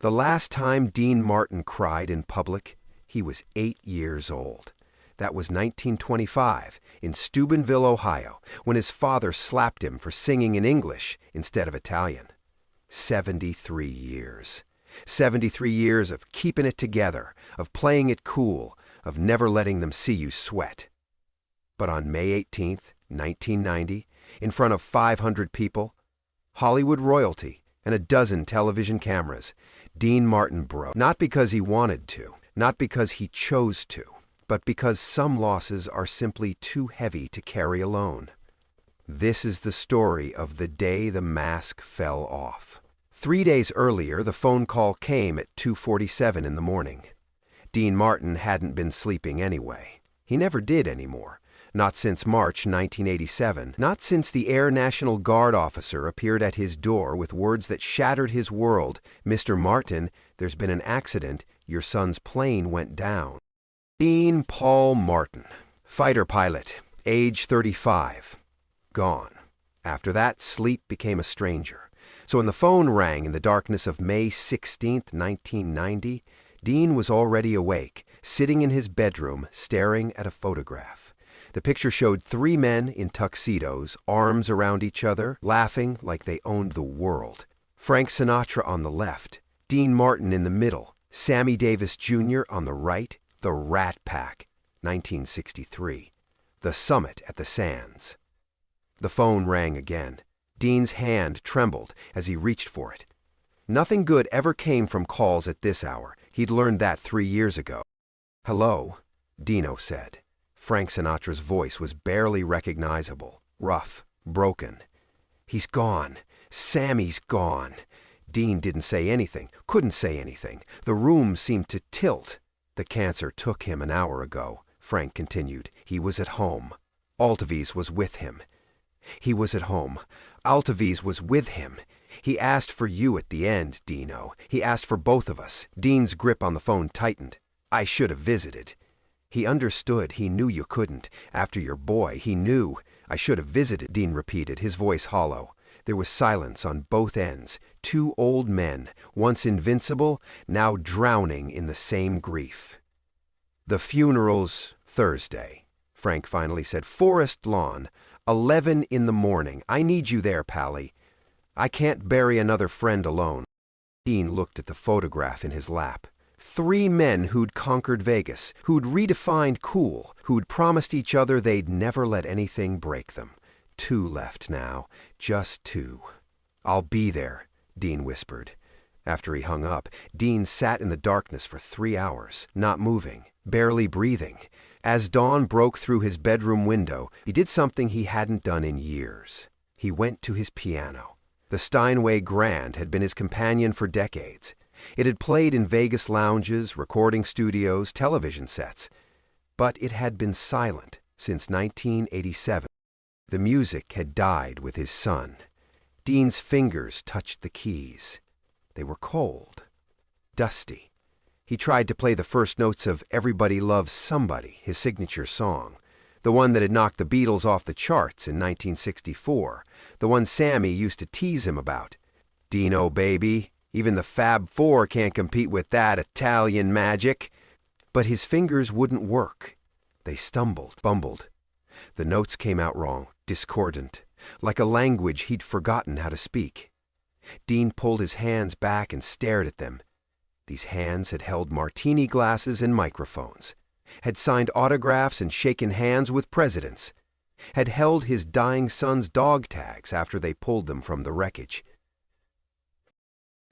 The last time Dean Martin cried in public, he was 8 years old. That was 1925 in Steubenville, Ohio, when his father slapped him for singing in English instead of Italian. 73 years. 73 years of keeping it together, of playing it cool, of never letting them see you sweat. But on May 18th, 1990, in front of 500 people, Hollywood royalty, and a dozen television cameras, Dean Martin broke. Not because he wanted to, not because he chose to, but because some losses are simply too heavy to carry alone. This is the story of the day the mask fell off. 3 days earlier, the phone call came at 2:47 in the morning. Dean Martin hadn't been sleeping anyway. He never did anymore. Not since March 1987, not since the Air National Guard officer appeared at his door with words that shattered his world. "Mr. Martin, there's been an accident. Your son's plane went down." Dean Paul Martin, fighter pilot, age 35, gone. After that, sleep became a stranger. So when the phone rang in the darkness of May 16th, 1990, Dean was already awake, sitting in his bedroom, staring at a photograph. The picture showed 3 men in tuxedos, arms around each other, laughing like they owned the world. Frank Sinatra on the left, Dean Martin in the middle, Sammy Davis Jr. on the right, the Rat Pack, 1963, the summit at the Sands. The phone rang again. Dean's hand trembled as he reached for it. Nothing good ever came from calls at this hour. He'd learned that 3 years ago. "Hello," Dino said. Frank Sinatra's voice was barely recognizable, rough, broken. "He's gone. Sammy's gone." Dean didn't say anything, couldn't say anything. The room seemed to tilt. "The cancer took him an hour ago," Frank continued. "He was at home. Altavis was with him." "He was at home. Altavis was with him. He asked for you at the end, Dino. He asked for both of us." Dean's grip on the phone tightened. "I should have visited." "He understood. He knew you couldn't. After your boy, he knew. I should have visited," Dean repeated, his voice hollow. There was silence on both ends. 2 old men, once invincible, now drowning in the same grief. "The funeral's Thursday," Frank finally said. "Forest Lawn, 11 in the morning. I need you there, Pally. I can't bury another friend alone." Dean looked at the photograph in his lap. 3 men who'd conquered Vegas, who'd redefined cool, who'd promised each other they'd never let anything break them. 2 left now, just 2. "I'll be there," Dean whispered. After he hung up, Dean sat in the darkness for 3 hours, not moving, barely breathing. As dawn broke through his bedroom window, he did something he hadn't done in years. He went to his piano. The Steinway Grand had been his companion for decades. It had played in Vegas lounges, recording studios, television sets. But it had been silent since 1987. The music had died with his son. Dean's fingers touched the keys. They were cold, dusty. He tried to play the first notes of "Everybody Loves Somebody," his signature song, the one that had knocked the Beatles off the charts in 1964, the one Sammy used to tease him about. "Dino, baby, even the Fab Four can't compete with that Italian magic." But his fingers wouldn't work. They stumbled, bumbled. The notes came out wrong, discordant, like a language he'd forgotten how to speak. Dean pulled his hands back and stared at them. These hands had held martini glasses and microphones, had signed autographs and shaken hands with presidents, had held his dying son's dog tags after they pulled them from the wreckage.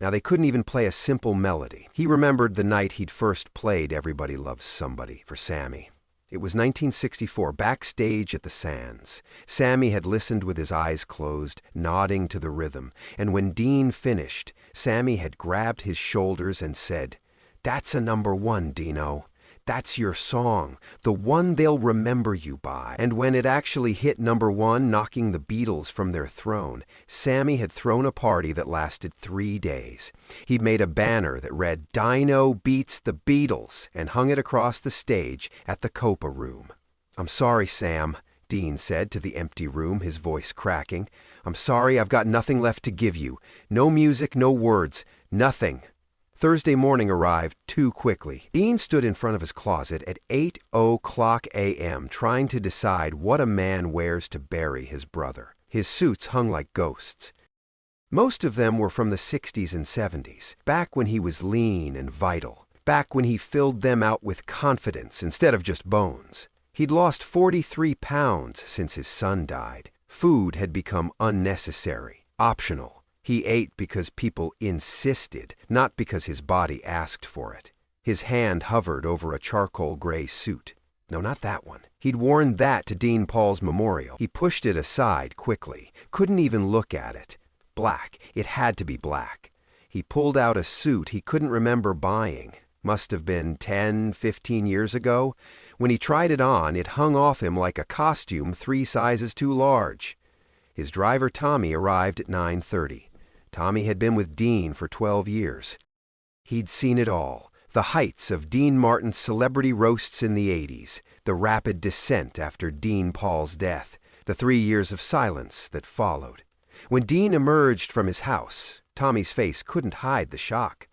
Now they couldn't even play a simple melody. He remembered the night he'd first played "Everybody Loves Somebody" for Sammy. It was 1964, backstage at the Sands. Sammy had listened with his eyes closed, nodding to the rhythm, and when Dean finished, Sammy had grabbed his shoulders and said, "That's a #1, Dino. That's your song, the one they'll remember you by." And when it actually hit #1, knocking the Beatles from their throne, Sammy had thrown a party that lasted 3 days. He'd made a banner that read, "Dino beats the Beatles," and hung it across the stage at the Copa Room. "I'm sorry, Sam," Dean said to the empty room, his voice cracking. "I'm sorry, I've got nothing left to give you. No music, no words, nothing. Thursday morning arrived too quickly. Dean stood in front of his closet at 8:00 a.m. trying to decide what a man wears to bury his brother. His suits hung like ghosts. Most of them were from the 60s and 70s, back when he was lean and vital, back when he filled them out with confidence instead of just bones. He'd lost 43 pounds since his son died. Food had become unnecessary, optional. He ate because people insisted, not because his body asked for it. His hand hovered over a charcoal gray suit. No, not that one. He'd worn that to Dean Paul's memorial. He pushed it aside quickly, couldn't even look at it. Black. It had to be black. He pulled out a suit he couldn't remember buying. Must have been 10, 15 years ago. When he tried it on, it hung off him like a costume 3 sizes too large. His driver Tommy arrived at 9:30. Tommy had been with Dean for 12 years. He'd seen it all. The heights of Dean Martin's celebrity roasts in the 80s, the rapid descent after Dean Paul's death, the 3 years of silence that followed. When Dean emerged from his house, Tommy's face couldn't hide the shock.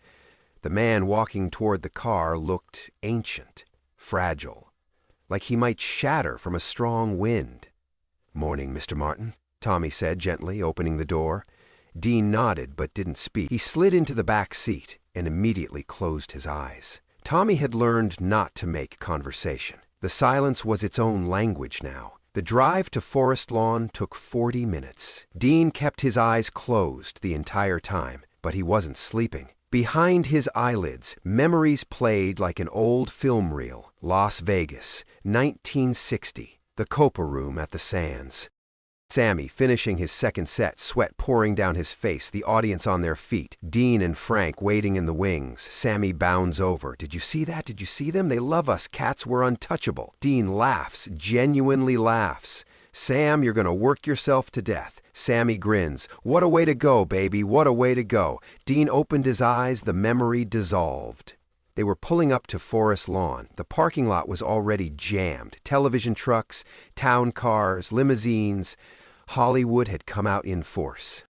The man walking toward the car looked ancient, fragile, like he might shatter from a strong wind. "Morning, Mr. Martin," Tommy said gently, opening the door. Dean nodded but didn't speak. He slid into the back seat and immediately closed his eyes. Tommy had learned not to make conversation. The silence was its own language now. The drive to Forest Lawn took 40 minutes. Dean kept his eyes closed the entire time, but he wasn't sleeping. Behind his eyelids, memories played like an old film reel. Las Vegas, 1960, the Copa Room at the Sands. Sammy finishing his second set, sweat pouring down his face, the audience on their feet. Dean and Frank waiting in the wings. Sammy bounds over. "Did you see that? Did you see them? They love us. Cats were untouchable." Dean laughs, genuinely laughs. "Sam, you're gonna work yourself to death." Sammy grins. "What a way to go, baby, what a way to go." Dean opened his eyes, the memory dissolved. They were pulling up to Forest Lawn. The parking lot was already jammed. Television trucks, town cars, limousines. Hollywood had come out in force.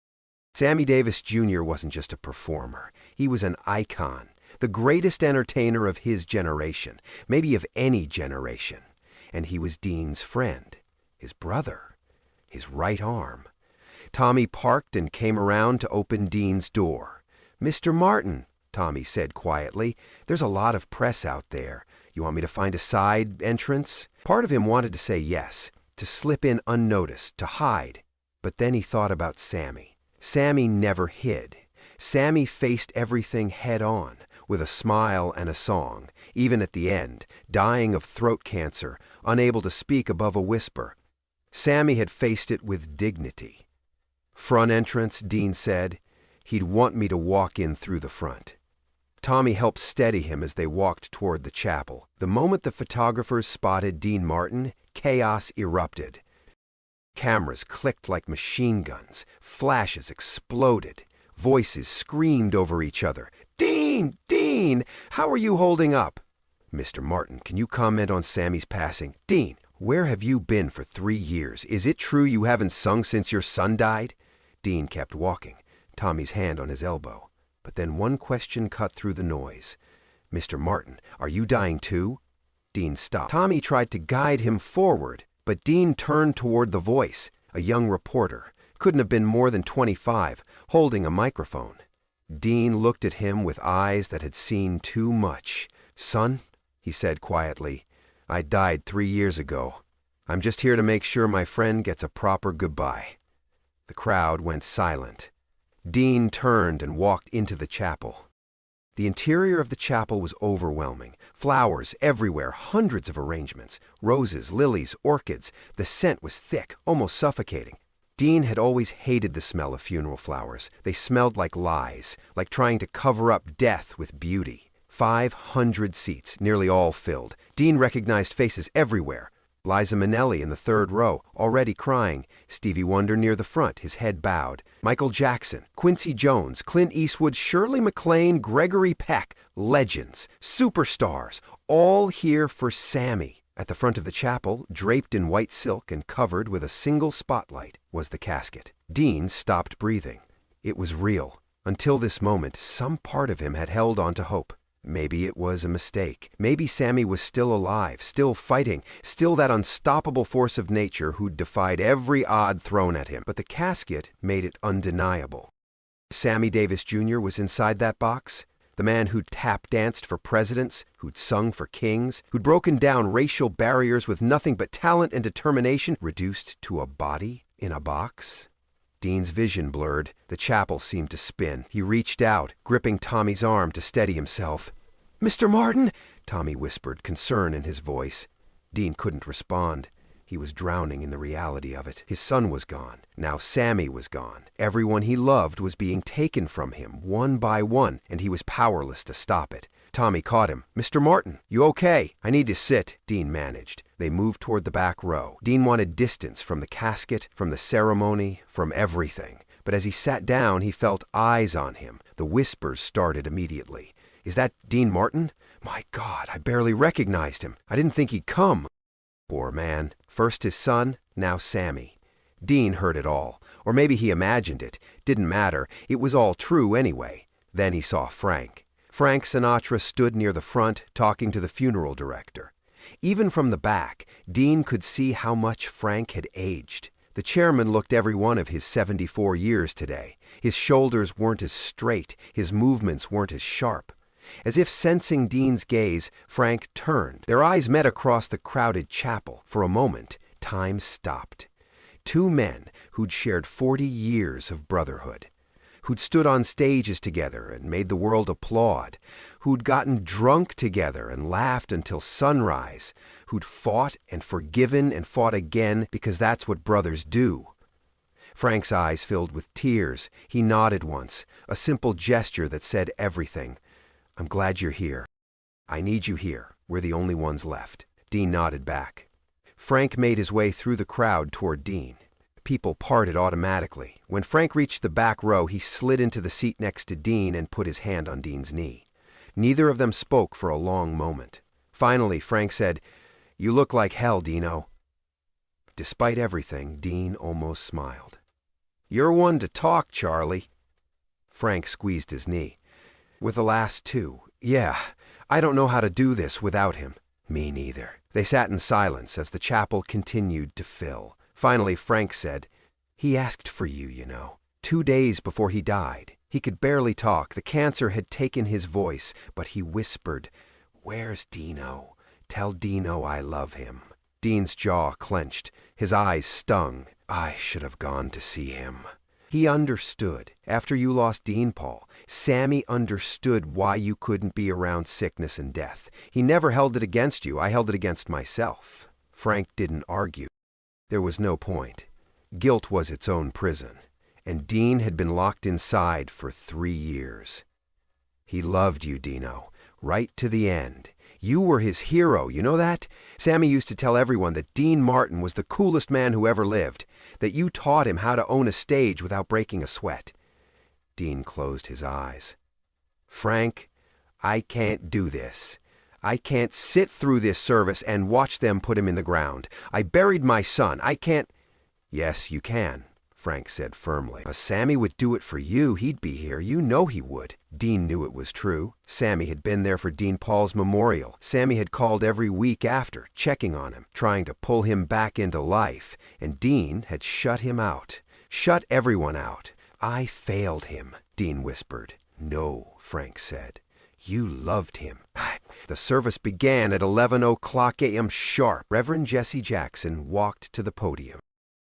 Sammy Davis Jr. wasn't just a performer. He was an icon, the greatest entertainer of his generation, maybe of any generation. And he was Dean's friend, his brother, his right arm. Tommy parked and came around to open Dean's door. "Mr. Martin," Tommy said quietly, "there's a lot of press out there. You want me to find a side entrance?" Part of him wanted to say yes, to slip in unnoticed, to hide. But then he thought about Sammy. Sammy never hid. Sammy faced everything head on, with a smile and a song, even at the end, dying of throat cancer, unable to speak above a whisper. Sammy had faced it with dignity. "Front entrance," Dean said. "He'd want me to walk in through the front." Tommy helped steady him as they walked toward the chapel. The moment the photographers spotted Dean Martin, chaos erupted. Cameras clicked like machine guns. Flashes exploded. Voices screamed over each other. "Dean! Dean! How are you holding up?" "Mr. Martin, can you comment on Sammy's passing?" "Dean, where have you been for 3 years? Is it true you haven't sung since your son died?" Dean kept walking, Tommy's hand on his elbow. But then one question cut through the noise. "Mr. Martin, are you dying too?" Dean stopped. Tommy tried to guide him forward, but Dean turned toward the voice, a young reporter, couldn't have been more than 25, holding a microphone. Dean looked at him with eyes that had seen too much. "Son," he said quietly, "I died 3 years ago. I'm just here to make sure my friend gets a proper goodbye." The crowd went silent. Dean turned and walked into the chapel. The interior of the chapel was overwhelming. Flowers everywhere, hundreds of arrangements. Roses, lilies, orchids. The scent was thick, almost suffocating. Dean had always hated the smell of funeral flowers. They smelled like lies, like trying to cover up death with beauty. 500 seats, nearly all filled. Dean recognized faces everywhere. Liza Minnelli in the 3rd row, already crying. Stevie Wonder near the front, his head bowed. Michael Jackson, Quincy Jones, Clint Eastwood, Shirley MacLaine, Gregory Peck. Legends, superstars, all here for Sammy. At the front of the chapel, draped in white silk and covered with a single spotlight, was the casket. Dean stopped breathing. It was real. Until this moment, some part of him had held on to hope. Maybe it was a mistake. Maybe Sammy was still alive, still fighting, still that unstoppable force of nature who'd defied every odd thrown at him. But the casket made it undeniable. Sammy Davis Jr. was inside that box. The man who'd tap danced for presidents, who'd sung for kings, who'd broken down racial barriers with nothing but talent and determination, reduced to a body in a box. Dean's vision blurred. The chapel seemed to spin. He reached out, gripping Tommy's arm to steady himself. "Mr. Martin!" Tommy whispered, concern in his voice. Dean couldn't respond. He was drowning in the reality of it. His son was gone. Now Sammy was gone. Everyone he loved was being taken from him, one by one, and he was powerless to stop it. Tommy caught him. "Mr. Martin, you okay? I need to sit," Dean managed. They moved toward the back row. Dean wanted distance from the casket, from the ceremony, from everything. But as he sat down, he felt eyes on him. The whispers started immediately. "Is that Dean Martin? My God, I barely recognized him. I didn't think he'd come." Poor man. First his son, now Sammy. Dean heard it all. Or maybe he imagined it. Didn't matter. It was all true anyway. Then he saw Frank. Frank Sinatra stood near the front, talking to the funeral director. Even from the back, Dean could see how much Frank had aged. The chairman looked every one of his 74 years today. His shoulders weren't as straight, his movements weren't as sharp. As if sensing Dean's gaze, Frank turned. Their eyes met across the crowded chapel. For a moment, time stopped. Two men who'd shared 40 years of brotherhood, who'd stood on stages together and made the world applaud, who'd gotten drunk together and laughed until sunrise, who'd fought and forgiven and fought again because that's what brothers do. Frank's eyes filled with tears. He nodded once, a simple gesture that said everything. "I'm glad you're here. I need you here. We're the only ones left." Dean nodded back. Frank made his way through the crowd toward Dean. People parted automatically. When Frank reached the back row, he slid into the seat next to Dean and put his hand on Dean's knee. Neither of them spoke for a long moment. Finally, Frank said, "You look like hell, Dino." Despite everything, Dean almost smiled. "You're one to talk, Charlie." Frank squeezed his knee. "With the last two, yeah, I don't know how to do this without him." "Me neither." They sat in silence as the chapel continued to fill. Finally, Frank said, "He asked for you, you know. 2 days before he died. He could barely talk. The cancer had taken his voice, but he whispered, 'Where's Dino? Tell Dino I love him.'" Dean's jaw clenched. His eyes stung. "I should have gone to see him." He understood. After you lost Dean, Paul, Sammy understood why you couldn't be around sickness and death. He never held it against you. I held it against myself. Frank didn't argue. There was no point. Guilt was its own prison, and Dean had been locked inside for 3 years. He loved you, Dino, right to the end. You were his hero, you know that? Sammy used to tell everyone that Dean Martin was the coolest man who ever lived, that you taught him how to own a stage without breaking a sweat. Dean closed his eyes. "Frank, I can't do this. I can't sit through this service and watch them put him in the ground. I buried my son. I can't—" "Yes, you can," Frank said firmly. "Sammy would do it for you. He'd be here. You know he would." Dean knew it was true. Sammy had been there for Dean Paul's memorial. Sammy had called every week after, checking on him, trying to pull him back into life. And Dean had shut him out. Shut everyone out. "I failed him," Dean whispered. "No," Frank said. "You loved him." The service began at 11 o'clock a.m. sharp. Reverend Jesse Jackson walked to the podium.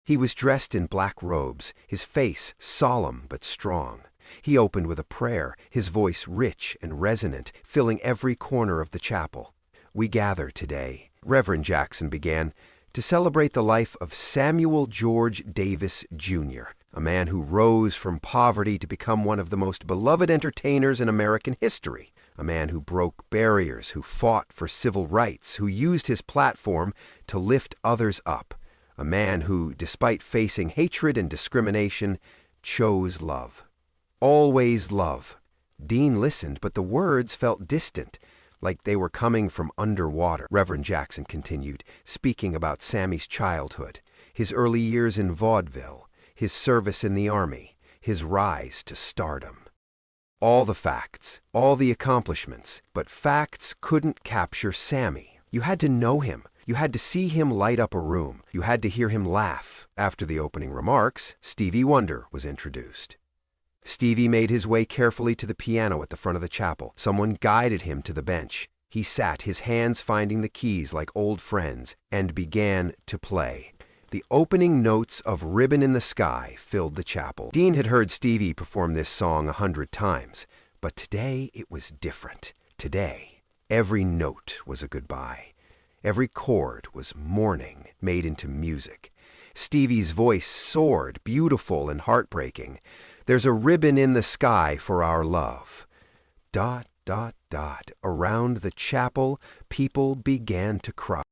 He was dressed in black robes, his face solemn but strong. He opened with a prayer, his voice rich and resonant, filling every corner of the chapel. "We gather today," Reverend Jackson began, "to celebrate the life of Samuel George Davis, Jr., a man who rose from poverty to become one of the most beloved entertainers in American history, a man who broke barriers, who fought for civil rights, who used his platform to lift others up, a man who, despite facing hatred and discrimination, chose love. Always love." Dean listened, but the words felt distant, like they were coming from underwater. Reverend Jackson continued, speaking about Sammy's childhood, his early years in vaudeville, his service in the army, his rise to stardom. all the facts, all the accomplishments, but facts couldn't capture Sammy. You had to know him. You had to see him light up a room. You had to hear him laugh. After the opening remarks, Stevie Wonder was introduced. Stevie made his way carefully to the piano at the front of the chapel. Someone guided him to the bench. He sat, his hands finding the keys like old friends, and began to play. The opening notes of Ribbon in the Sky filled the chapel. Dean had heard Stevie perform this song 100 times, but today it was different. Today, every note was a goodbye. Every chord was mourning made into music. Stevie's voice soared, beautiful and heartbreaking. There's a ribbon in the sky for our love. Dot, dot, dot. Around the chapel, people began to cry.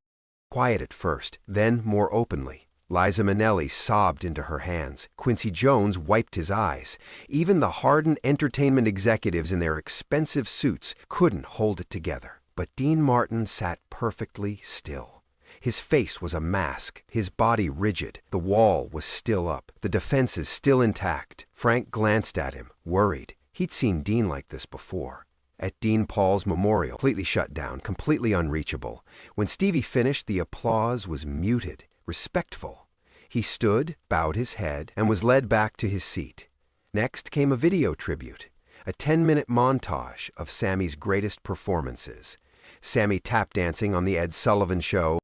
Quiet at first, then more openly. Liza Minnelli sobbed into her hands. Quincy Jones wiped his eyes. Even the hardened entertainment executives in their expensive suits couldn't hold it together. But Dean Martin sat perfectly still. His face was a mask, his body rigid. The wall was still up, the defenses still intact. Frank glanced at him, worried. He'd seen Dean like this before. At Dean Paul's memorial, completely shut down, completely unreachable. When Stevie finished, the applause was muted, respectful. He stood, bowed his head, and was led back to his seat. Next came a video tribute, a 10-minute montage of Sammy's greatest performances. Sammy tap dancing on The Ed Sullivan Show,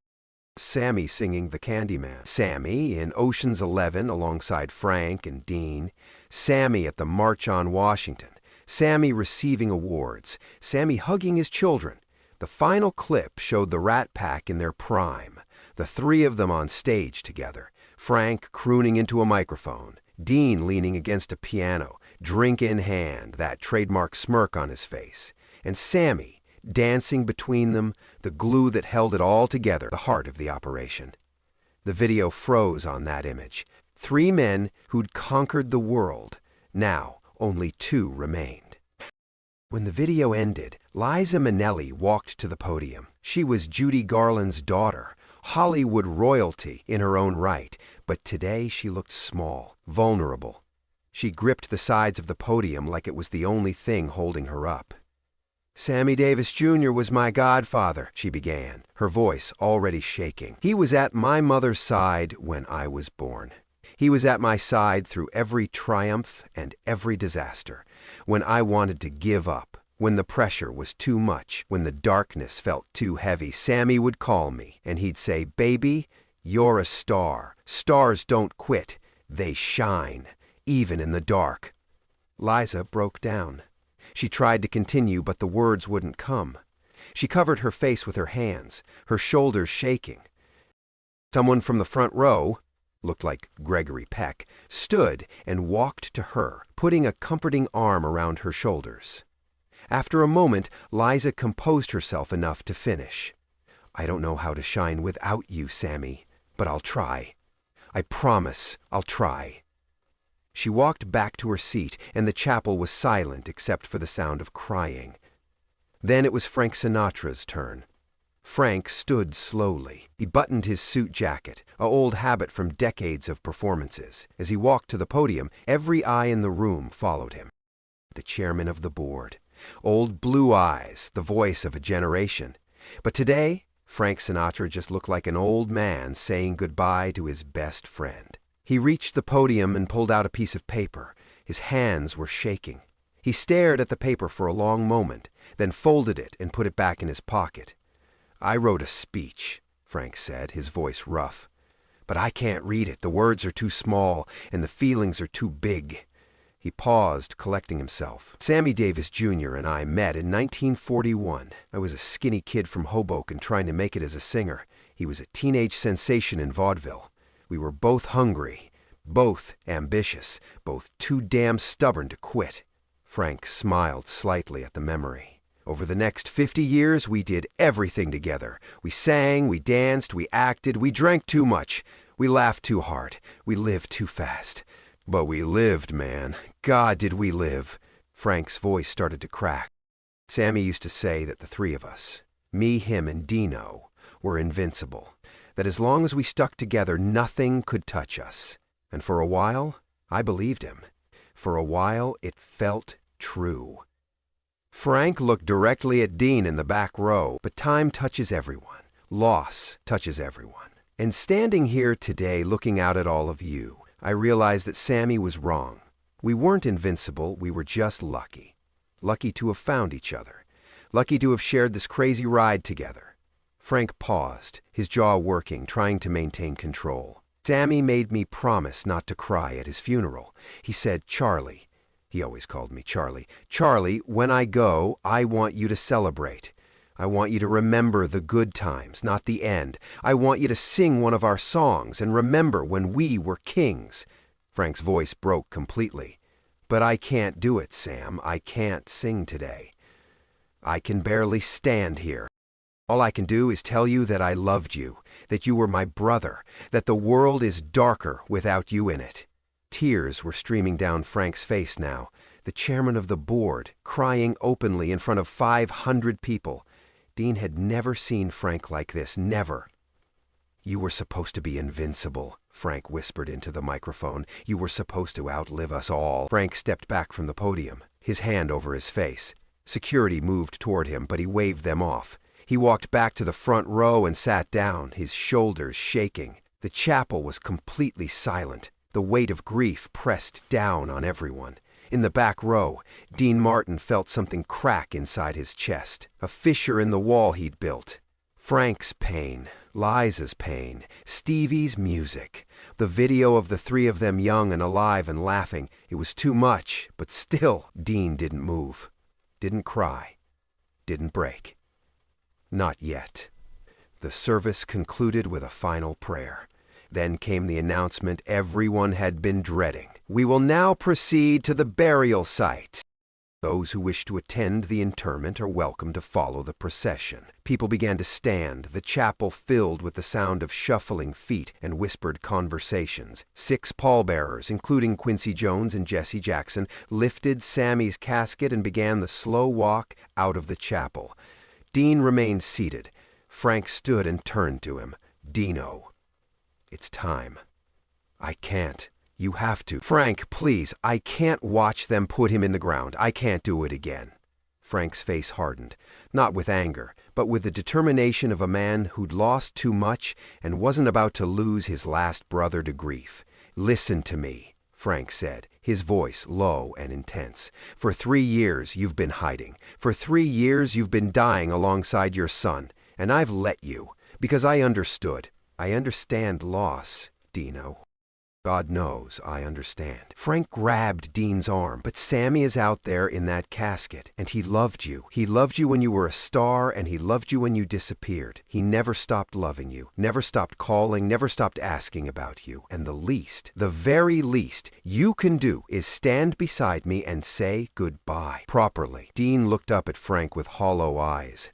Sammy singing The Candyman, Sammy in Ocean's 11 alongside Frank and Dean, Sammy at the March on Washington, Sammy receiving awards, Sammy hugging his children. The final clip showed the Rat Pack in their prime, the three of them on stage together, Frank crooning into a microphone, Dean leaning against a piano, drink in hand, that trademark smirk on his face, and Sammy dancing between them, the glue that held it all together, the heart of the operation. The video froze on that image. Three men who'd conquered the world. Now, only two remained. When the video ended, Liza Minnelli walked to the podium. She was Judy Garland's daughter, Hollywood royalty in her own right, but today she looked small, vulnerable. She gripped the sides of the podium like it was the only thing holding her up. "Sammy Davis Jr. was my godfather," she began, her voice already shaking. "He was at my mother's side when I was born. He was at my side through every triumph and every disaster. When I wanted to give up, when the pressure was too much, when the darkness felt too heavy, Sammy would call me and he'd say, 'Baby, you're a star. Stars don't quit. They shine, even in the dark.'" Liza broke down. She tried to continue, but the words wouldn't come. She covered her face with her hands, her shoulders shaking. Someone from the front row, looked like Gregory Peck, stood and walked to her, putting a comforting arm around her shoulders. After a moment, Liza composed herself enough to finish. "I don't know how to shine without you, Sammy, but I'll try. I promise I'll try." She walked back to her seat, and the chapel was silent except for the sound of crying. Then it was Frank Sinatra's turn. Frank stood slowly. He buttoned his suit jacket, an old habit from decades of performances. As he walked to the podium, every eye in the room followed him. The chairman of the board. Old Blue Eyes, the voice of a generation. But today, Frank Sinatra just looked like an old man saying goodbye to his best friend. He reached the podium and pulled out a piece of paper. His hands were shaking. He stared at the paper for a long moment, then folded it and put it back in his pocket. "I wrote a speech," Frank said, his voice rough. "But I can't read it. The words are too small, and the feelings are too big." He paused, collecting himself. "Sammy Davis Jr. and I met in 1941. I was a skinny kid from Hoboken trying to make it as a singer. He was a teenage sensation in vaudeville. We were both hungry, both ambitious, both too damn stubborn to quit." Frank smiled slightly at the memory. "Over the next 50 years, we did everything together. We sang, we danced, we acted, we drank too much. We laughed too hard. We lived too fast. But we lived, man. God, did we live." Frank's voice started to crack. "Sammy used to say that the three of us, me, him, and Dino, were invincible. That as long as we stuck together, nothing could touch us. And for a while, I believed him. For a while, it felt true. Frank looked directly at Dean in the back row, but time touches everyone. Loss touches everyone. And standing here today looking out at all of you, I realized that Sammy was wrong. We weren't invincible, we were just lucky. Lucky to have found each other. Lucky to have shared this crazy ride together. Frank paused, his jaw working, trying to maintain control. Sammy made me promise not to cry at his funeral. He said, "Charlie," he always called me Charlie, "Charlie, when I go, I want you to celebrate. I want you to remember the good times, not the end. I want you to sing one of our songs and remember when we were kings." Frank's voice broke completely. "But I can't do it, Sam. I can't sing today. I can barely stand here. All I can do is tell you that I loved you, that you were my brother, that the world is darker without you in it." Tears were streaming down Frank's face now, the chairman of the board, crying openly in front of 500 people. Dean had never seen Frank like this, never. "You were supposed to be invincible," Frank whispered into the microphone. "You were supposed to outlive us all." Frank stepped back from the podium, his hand over his face. Security moved toward him, but he waved them off. He walked back to the front row and sat down, his shoulders shaking. The chapel was completely silent. The weight of grief pressed down on everyone. In the back row, Dean Martin felt something crack inside his chest, a fissure in the wall he'd built. Frank's pain, Liza's pain, Stevie's music, the video of the three of them young and alive and laughing. It was too much, but still, Dean didn't move, didn't cry, didn't break. Not yet. The service concluded with a final prayer. Then came the announcement everyone had been dreading. "We will now proceed to the burial site. Those who wish to attend the interment are welcome to follow the procession." People began to stand, the chapel filled with the sound of shuffling feet and whispered conversations. 6 pallbearers, including Quincy Jones and Jesse Jackson, lifted Sammy's casket and began the slow walk out of the chapel. Dean remained seated. Frank stood and turned to him. "Dino, it's time. I can't. You have to. Frank, please, I can't watch them put him in the ground. I can't do it again." Frank's face hardened, not with anger, but with the determination of a man who'd lost too much and wasn't about to lose his last brother to grief. "Listen to me," Frank said, his voice low and intense. "For 3 years you've been hiding. For 3 years you've been dying alongside your son. And I've let you, because I understood. I understand loss, Dino. God knows I understand." Frank grabbed Dean's arm. "But Sammy is out there in that casket, and he loved you. He loved you when you were a star, and he loved you when you disappeared. He never stopped loving you, never stopped calling, never stopped asking about you. And the least, the very least, you can do is stand beside me and say goodbye properly." Dean looked up at Frank with hollow eyes.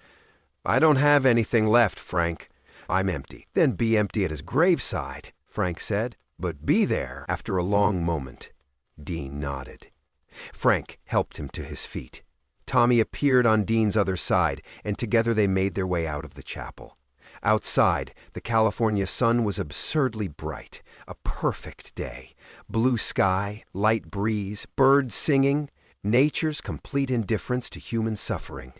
"I don't have anything left, Frank. I'm empty." "Then be empty at his graveside," Frank said. "But be there." After a long moment, Dean nodded. Frank helped him to his feet. Tommy appeared on Dean's other side, and together they made their way out of the chapel. Outside, the California sun was absurdly bright, a perfect day. Blue sky, light breeze, birds singing, nature's complete indifference to human suffering.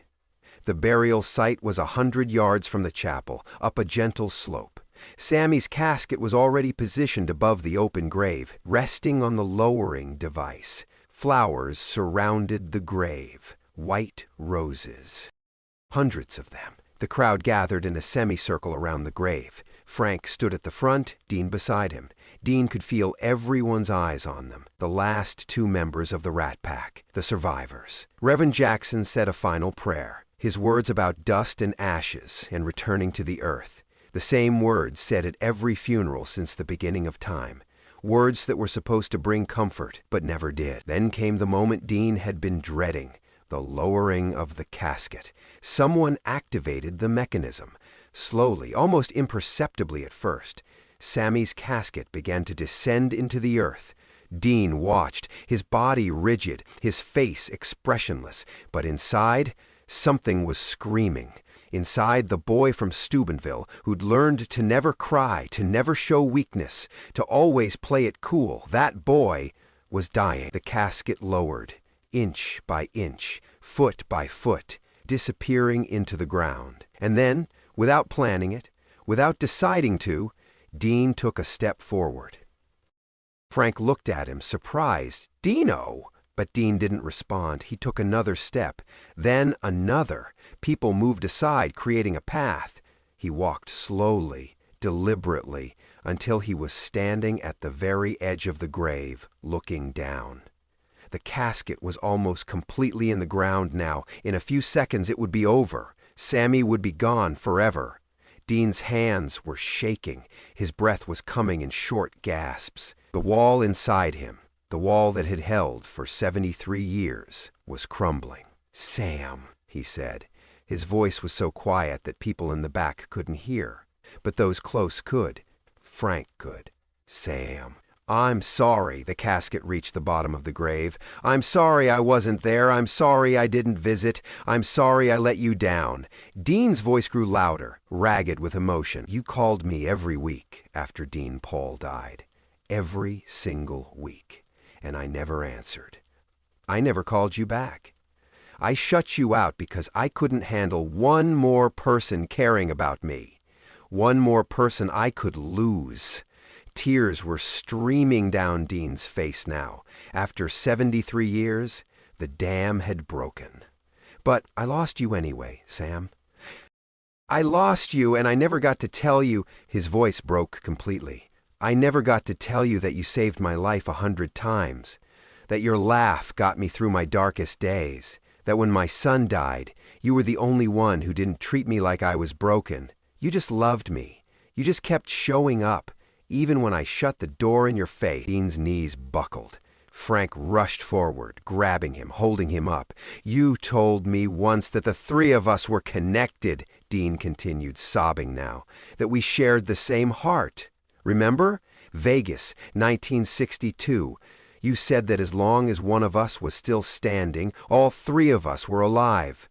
The burial site was 100 yards from the chapel, up a gentle slope. Sammy's casket was already positioned above the open grave, resting on the lowering device. Flowers surrounded the grave, white roses. Hundreds of them. The crowd gathered in a semicircle around the grave. Frank stood at the front, Dean beside him. Dean could feel everyone's eyes on them, the last 2 members of the Rat Pack, the survivors. Reverend Jackson said a final prayer, his words about dust and ashes and returning to the earth. The same words said at every funeral since the beginning of time. Words that were supposed to bring comfort, but never did. Then came the moment Dean had been dreading, the lowering of the casket. Someone activated the mechanism. Slowly, almost imperceptibly at first, Sammy's casket began to descend into the earth. Dean watched, his body rigid, his face expressionless, but inside, something was screaming. Inside, the boy from Steubenville, who'd learned to never cry, to never show weakness, to always play it cool, that boy was dying. The casket lowered. inch by inch, foot by foot, disappearing into the ground. And then, without planning it, without deciding to, Dean took a step forward. Frank looked at him, surprised. "Dino!" But Dean didn't respond. He took another step, then another. People moved aside, creating a path. He walked slowly, deliberately, until he was standing at the very edge of the grave, looking down. The casket was almost completely in the ground now. In a few seconds it would be over. Sammy would be gone forever. Dean's hands were shaking. His breath was coming in short gasps. The wall inside him, the wall that had held for 73 years, was crumbling. "Sam," he said. His voice was so quiet that people in the back couldn't hear. But those close could. Frank could. "Sam, I'm sorry." The casket reached the bottom of the grave. "I'm sorry I wasn't there. I'm sorry I didn't visit. I'm sorry I let you down." Dean's voice grew louder, ragged with emotion. "You called me every week after Dean Paul died. Every single week. And I never answered. I never called you back. I shut you out because I couldn't handle one more person caring about me. One more person I could lose." Tears were streaming down Dean's face now. After 73 years, the dam had broken. "But I lost you anyway, Sam. I lost you, and I never got to tell you." His voice broke completely. "I never got to tell you that you saved my life 100 times, that your laugh got me through my darkest days, that when my son died, you were the only one who didn't treat me like I was broken. You just loved me. You just kept showing up, even when I shut the door in your face." Dean's knees buckled. Frank rushed forward, grabbing him, holding him up. "You told me once that the three of us were connected," Dean continued, sobbing now, "that we shared the same heart. Remember? Vegas, 1962. You said that as long as one of us was still standing, all three of us were alive."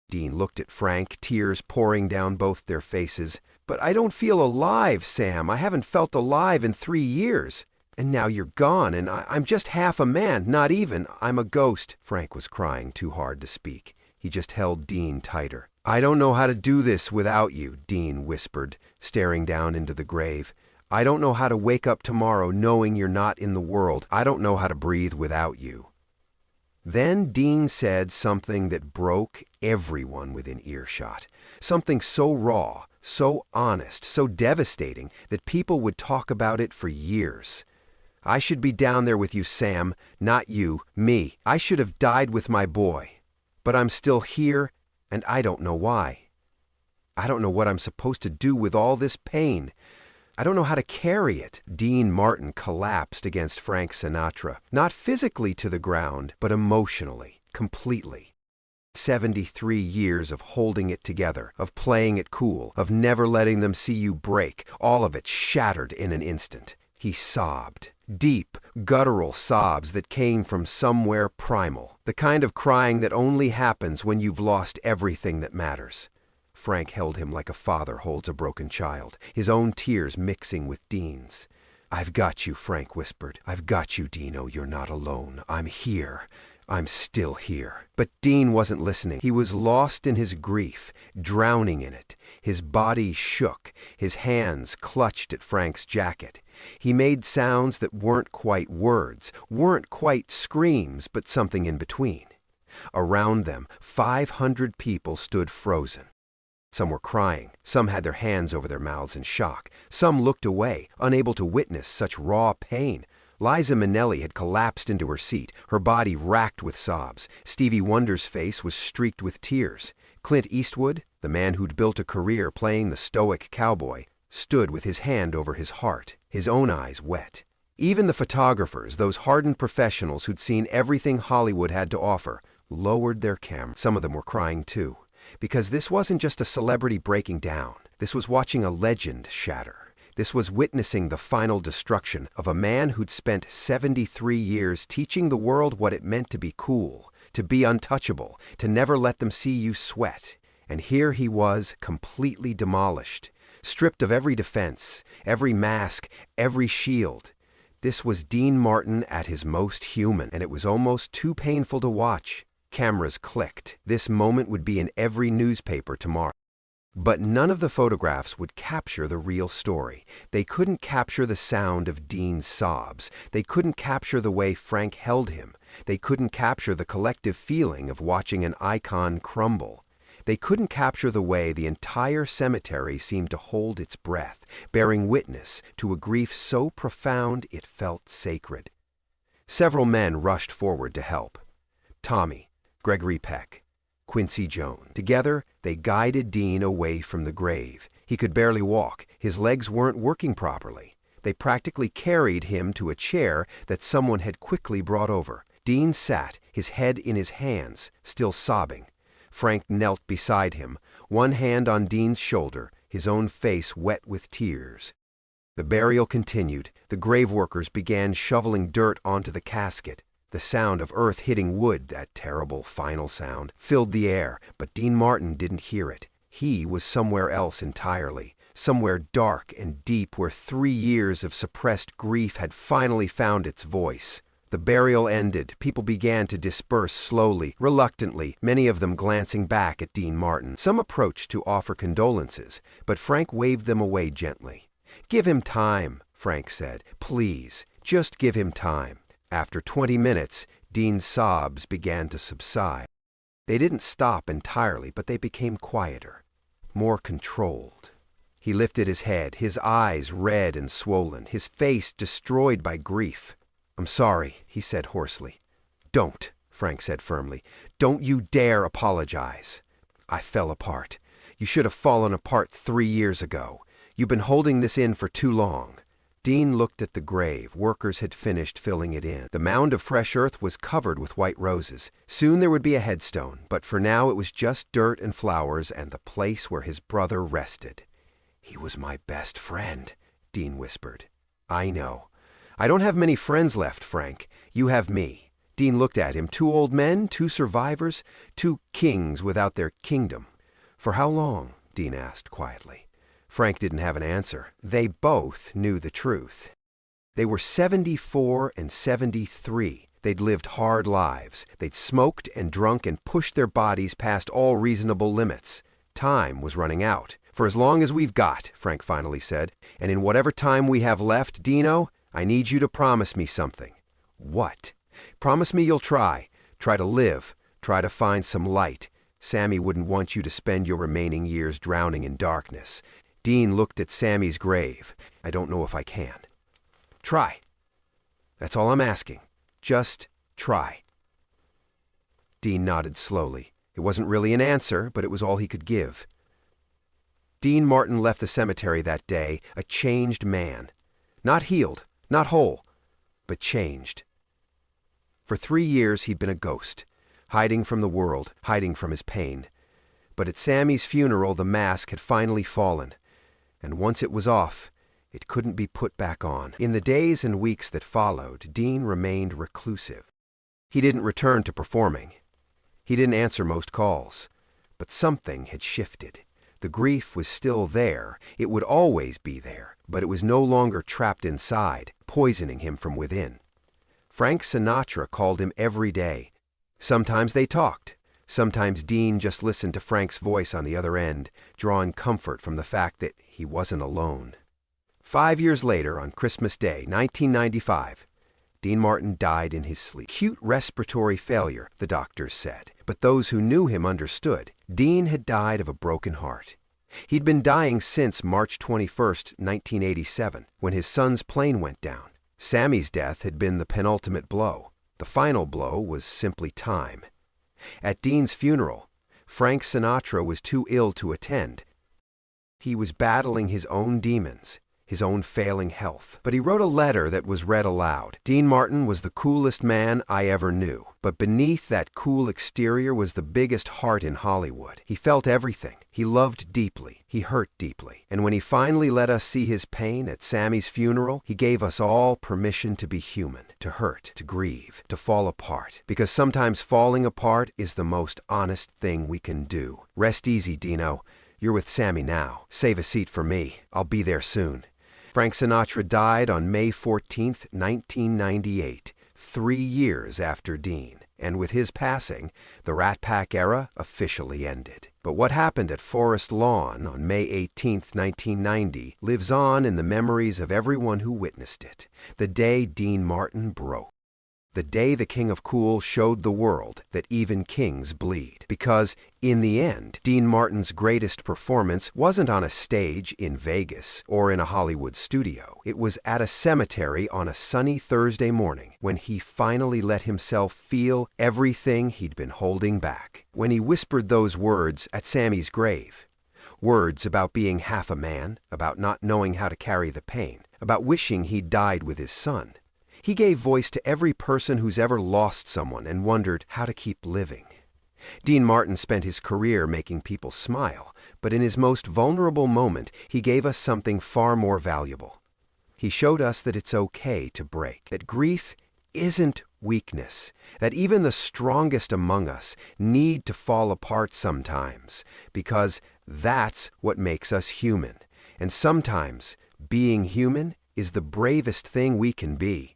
Dean looked at Frank, tears pouring down both their faces. "But I don't feel alive, Sam. I haven't felt alive in 3 years. And now you're gone, and I'm just half a man, not even. I'm a ghost." Frank was crying too hard to speak. He just held Dean tighter. "I don't know how to do this without you," Dean whispered, staring down into the grave. "I don't know how to wake up tomorrow knowing you're not in the world. I don't know how to breathe without you." Then Dean said something that broke everyone within earshot. Something so raw, so honest, so devastating that people would talk about it for years. "I should be down there with you, Sam, not you, me. I should have died with my boy. But I'm still here, and I don't know why. I don't know what I'm supposed to do with all this pain. I don't know how to carry it." Dean Martin collapsed against Frank Sinatra, not physically to the ground, but emotionally, completely. 73 years of holding it together, of playing it cool, of never letting them see you break, all of it shattered in an instant. He sobbed. Deep, guttural sobs that came from somewhere primal, the kind of crying that only happens when you've lost everything that matters. Frank held him like a father holds a broken child, his own tears mixing with Dean's. "I've got you," Frank whispered. "I've got you, Dino. You're not alone. I'm here. I'm still here." But Dean wasn't listening. He was lost in his grief, drowning in it. His body shook. His hands clutched at Frank's jacket. He made sounds that weren't quite words, weren't quite screams, but something in between. Around them, 500 people stood frozen. Some were crying, some had their hands over their mouths in shock, some looked away, unable to witness such raw pain. Liza Minnelli had collapsed into her seat, her body racked with sobs. Stevie Wonder's face was streaked with tears. Clint Eastwood, the man who'd built a career playing the stoic cowboy, stood with his hand over his heart, his own eyes wet. Even the photographers, those hardened professionals who'd seen everything Hollywood had to offer, lowered their cameras. Some of them were crying too. Because this wasn't just a celebrity breaking down. This was watching a legend shatter. This was witnessing the final destruction of a man who'd spent 73 years teaching the world what it meant to be cool, to be untouchable, to never let them see you sweat. And here he was, completely demolished, stripped of every defense, every mask, every shield. This was Dean Martin at his most human, and it was almost too painful to watch. Cameras clicked. This moment would be in every newspaper tomorrow. But none of the photographs would capture the real story. They couldn't capture the sound of Dean's sobs. They couldn't capture the way Frank held him. They couldn't capture the collective feeling of watching an icon crumble. They couldn't capture the way the entire cemetery seemed to hold its breath, bearing witness to a grief so profound it felt sacred. Several men rushed forward to help. Tommy, Gregory Peck, Quincy Jones. Together, they guided Dean away from the grave. He could barely walk. His legs weren't working properly. They practically carried him to a chair that someone had quickly brought over. Dean sat, his head in his hands, still sobbing. Frank knelt beside him, one hand on Dean's shoulder, his own face wet with tears. The burial continued. The grave workers began shoveling dirt onto the casket. The sound of earth hitting wood, that terrible final sound, filled the air, but Dean Martin didn't hear it. He was somewhere else entirely, somewhere dark and deep where 3 years of suppressed grief had finally found its voice. The burial ended. People began to disperse slowly, reluctantly, many of them glancing back at Dean Martin. Some approached to offer condolences, but Frank waved them away gently. "Give him time," Frank said. "Please, just give him time." After 20 minutes, Dean's sobs began to subside. They didn't stop entirely, but they became quieter, more controlled. He lifted his head, his eyes red and swollen, his face destroyed by grief. "I'm sorry," he said hoarsely. "Don't," Frank said firmly. "Don't you dare apologize. I fell apart. You should have fallen apart 3 years ago. You've been holding this in for too long." Dean looked at the grave. Workers had finished filling it in. The mound of fresh earth was covered with white roses. Soon there would be a headstone, but for now it was just dirt and flowers and the place where his brother rested. "He was my best friend," Dean whispered. "I know. I don't have many friends left, Frank. You have me." Dean looked at him. 2 old men, 2 survivors, 2 kings without their kingdom. "For how long?" Dean asked quietly. Frank didn't have an answer. They both knew the truth. They were 74 and 73. They'd lived hard lives. They'd smoked and drunk and pushed their bodies past all reasonable limits. Time was running out. "For as long as we've got," Frank finally said, "and in whatever time we have left, Dino, I need you to promise me something." "What?" "Promise me you'll try. Try to live. Try to find some light. Sammy wouldn't want you to spend your remaining years drowning in darkness." Dean looked at Sammy's grave. "I don't know if I can." "Try. That's all I'm asking. Just try." Dean nodded slowly. It wasn't really an answer, but it was all he could give. Dean Martin left the cemetery that day a changed man. Not healed, not whole, but changed. For 3 years he'd been a ghost, hiding from the world, hiding from his pain. But at Sammy's funeral the mask had finally fallen, and once it was off, it couldn't be put back on. In the days and weeks that followed, Dean remained reclusive. He didn't return to performing. He didn't answer most calls. But something had shifted. The grief was still there. It would always be there, but it was no longer trapped inside, poisoning him from within. Frank Sinatra called him every day. Sometimes they talked. Sometimes Dean just listened to Frank's voice on the other end, drawing comfort from the fact that he wasn't alone. 5 years later, on Christmas Day, 1995, Dean Martin died in his sleep. Acute respiratory failure, the doctors said. But those who knew him understood. Dean had died of a broken heart. He'd been dying since March 21, 1987, when his son's plane went down. Sammy's death had been the penultimate blow. The final blow was simply time. At Dean's funeral, Frank Sinatra was too ill to attend. He was battling his own demons, his own failing health. But he wrote a letter that was read aloud. "Dean Martin was the coolest man I ever knew. But beneath that cool exterior was the biggest heart in Hollywood. He felt everything. He loved deeply. He hurt deeply. And when he finally let us see his pain at Sammy's funeral, he gave us all permission to be human, to hurt, to grieve, to fall apart. Because sometimes falling apart is the most honest thing we can do. Rest easy, Dino. You're with Sammy now. Save a seat for me. I'll be there soon. Frank Sinatra died on May 14, 1998, 3 years after Dean. And with his passing, the Rat Pack era officially ended. But what happened at Forest Lawn on May 18, 1990, lives on in the memories of everyone who witnessed it. The day Dean Martin broke. The day the King of Cool showed the world that even kings bleed. Because, in the end, Dean Martin's greatest performance wasn't on a stage in Vegas or in a Hollywood studio. It was at a cemetery on a sunny Thursday morning when he finally let himself feel everything he'd been holding back. When he whispered those words at Sammy's grave. Words about being half a man, about not knowing how to carry the pain, about wishing he'd died with his son. He gave voice to every person who's ever lost someone and wondered how to keep living. Dean Martin spent his career making people smile, but in his most vulnerable moment, he gave us something far more valuable. He showed us that it's okay to break, that grief isn't weakness, that even the strongest among us need to fall apart sometimes, because that's what makes us human. And sometimes, being human is the bravest thing we can be.